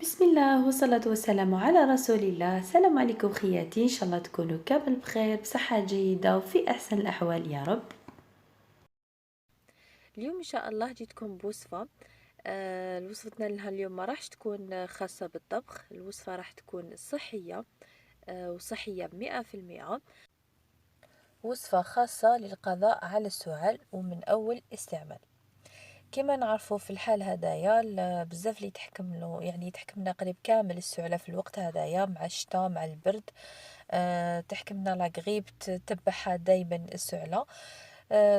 بسم الله والصلاة والسلام على رسول الله. السلام عليكم خياتي، إن شاء الله تكونوا كامل بخير بصحة جيدة وفي أحسن الأحوال يا رب. اليوم ان شاء الله جيتكم بوصفه. الوصفتنا لها اليوم ما راحش تكون خاصه بالطبخ. الوصفه راح تكون صحيه، وصحيه 100%. وصفه خاصه للقضاء على السعال ومن اول استعمال. كما نعرفوا في الحال هدايا بزاف اللي يتحكم له، يعني يتحكمنا قريب كامل السعله في الوقت هدايا مع الشتاء مع البرد. تحكمنا لا غريب تتبعها دايما السعله.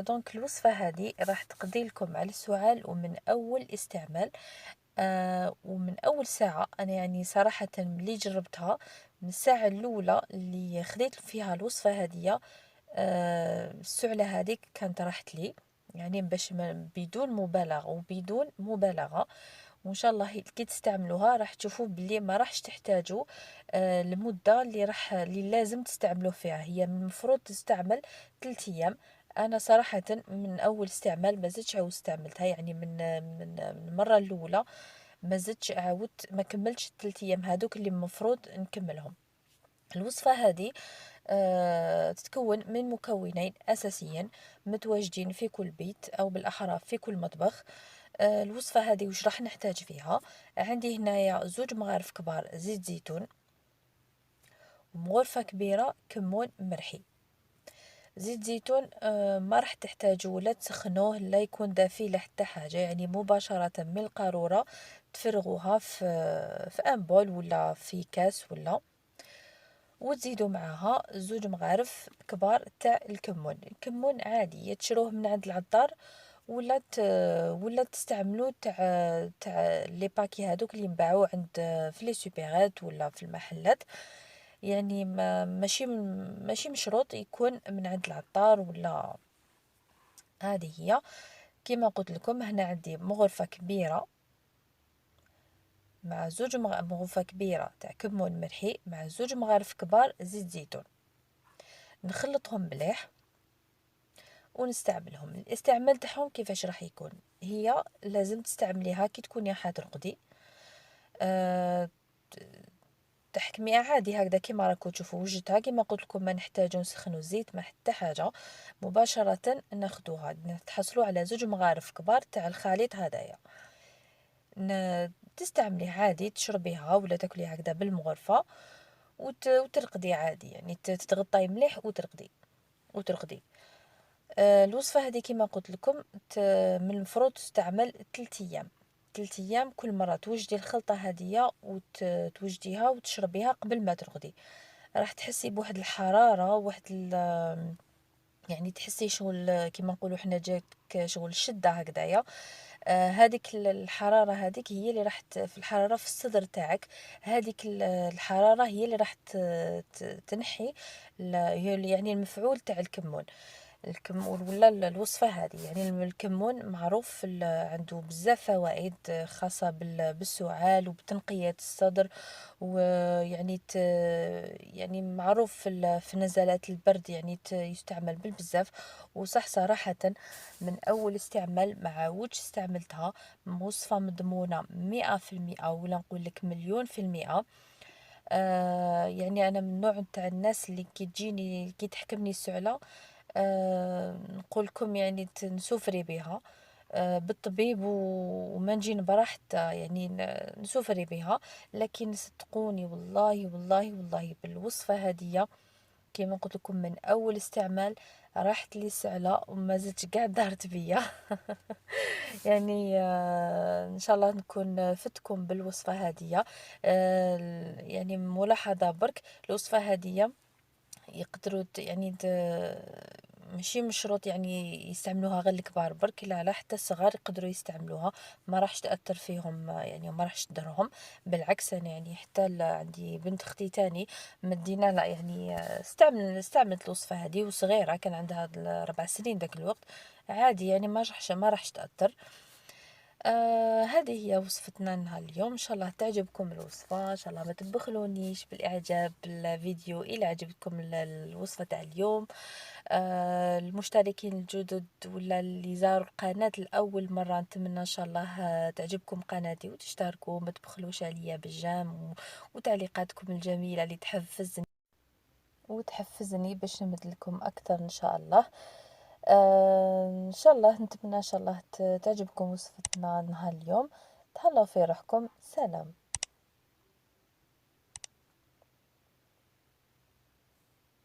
دونك الوصفة هذه راح تقضي لكم على السعال ومن أول استعمال. ومن أول ساعة أنا يعني صراحة ملي جربتها، من الساعة الأولى اللي خديت فيها الوصفة هذه، السعلة هذيك كانت راحت لي، يعني باش بدون مبالغة وبدون مبالغة. وان شاء الله كي تستعملوها راح تشوفوا بلي ما راحش تحتاجوا المده اللي لازم تستعملوه فيها. هي من المفروض تستعمل 3 ايام. انا صراحه من اول استعمال ما زدتش عاود استعملتها، يعني من المره الاولى ما زدتش عاودت، ما كملتش 3 ايام هذوك اللي المفروض نكملهم. الوصفة هذه تتكون من مكونين أساسيين متواجدين في كل بيت أو بالأحرى في كل مطبخ. الوصفة هذه وش راح نحتاج فيها؟ عندي هنايا 2 مغارف كبار زيت زيتون، ومغرفة كبيرة كمون مرحي. زيت زيتون ما راح تحتاجوا لا تسخنوه لا يكون دافي لا حتى حاجة، يعني مباشرة من القارورة تفرغوها في أنبول ولا في كاس ولا، وتزيدوا معاها 2 مغارف كبار تاع الكمون عادي تشروه من عند العطار، ولا تستعملوا تاع لي باكي هذوك اللي ينباعوا عند في لي سوبيرات ولا في المحلات. يعني ماشي مشروط يكون من عند العطار ولا. هذه هي كما قلت لكم، هنا عندي مغرفة كبيرة مع مغرفة كبيرة تاع كمون مرحي مع 2 مغارف كبار زيت زيتون. نخلطهم مليح ونستعملهم. الاستعمال تاعهم كيفاش راح يكون؟ هي لازم تستعمليها كي تكوني حترقدي. أه تحكميها عادي هكذا كيما راكو تشوفوا وجدتها. كيما قلت لكم ما نحتاجو نسخنوا الزيت ما حتى حاجه، مباشره ناخدوها تحصلوا على 2 مغارف كبار تاع الخليط هدايا. تستعمليه عادي تشربيها ولا تاكليها هكذا بالمغرفه وترقدي عادي، يعني تتغطي مليح وترقدي. الوصفة هذه كما قلت لكم من المفروض تستعمل 3 أيام. 3 أيام كل مرة توجدي الخلطة هذه وتوجديها وتشربيها قبل ما ترقدي. راح تحسي بواحد الحرارة يعني تحسي شغل كيما نقولوا حنا جاك شغل شدة هكذايا. هذيك الحرارة هذيك هي اللي راح في الحرارة في الصدر تاعك. هذيك الحرارة هي اللي راح تنحي يعني المفعول تاع الكمون. الكمون ولا الوصفة هذه، يعني الكمون معروف عنده بزاف فوائد خاصة بالسعال وبتنقية الصدر. ويعني يعني معروف في نزلات البرد، يعني يستعمل بالبزاف. وصح صراحة من أول استعمال ما عاودش استعملتها. وصفة مضمونة 100% ولا نقول لك 1,000,000%. يعني أنا من النوع نتاع الناس اللي كي تجيني كي تحكمني السعلة، نقول لكم يعني نسوفري بها بالطبيب وما نجي نبرح حتى يعني نسوفري بها. لكن صدقوني والله والله والله بالوصفة هذه كيما قلت لكم من اول استعمال راحت لي السعلة وما زدت قاع دارت بيا. يعني ان شاء الله نكون فتكم بالوصفة هذه. يعني ملاحظة برك الوصفة هذه يقدروا يعني ماشي مشروط يعني يستعملوها غير الكبار برك، لا حتى الصغار يقدروا يستعملوها. ما راحش تأثر فيهم، يعني ما راحش تضرهم. بالعكس انا يعني حتى عندي بنت اختي تاني مدينا لا يعني استعملت الوصفة هذه وصغيرة كان عندها 4 سنين ذاك الوقت. عادي يعني ما راحش تأثر. هذه هي وصفتنا نهار اليوم، ان شاء الله تعجبكم الوصفه، ان شاء الله ما تبخلونيش بالاعجاب بالفيديو الى عجبتكم الوصفه تاع اليوم. المشتركين الجدد ولا اللي زاروا القناه لاول مره، نتمنى ان شاء الله تعجبكم قناتي وتشتركوا، ما تبخلوش عليا بالجام وتعليقاتكم الجميله اللي تحفزني باش نمد لكم اكثر ان شاء الله. ان شاء الله نتمنى ان شاء الله تعجبكم وصفتنا نهار اليوم. تهلاو في روحكم، سلام.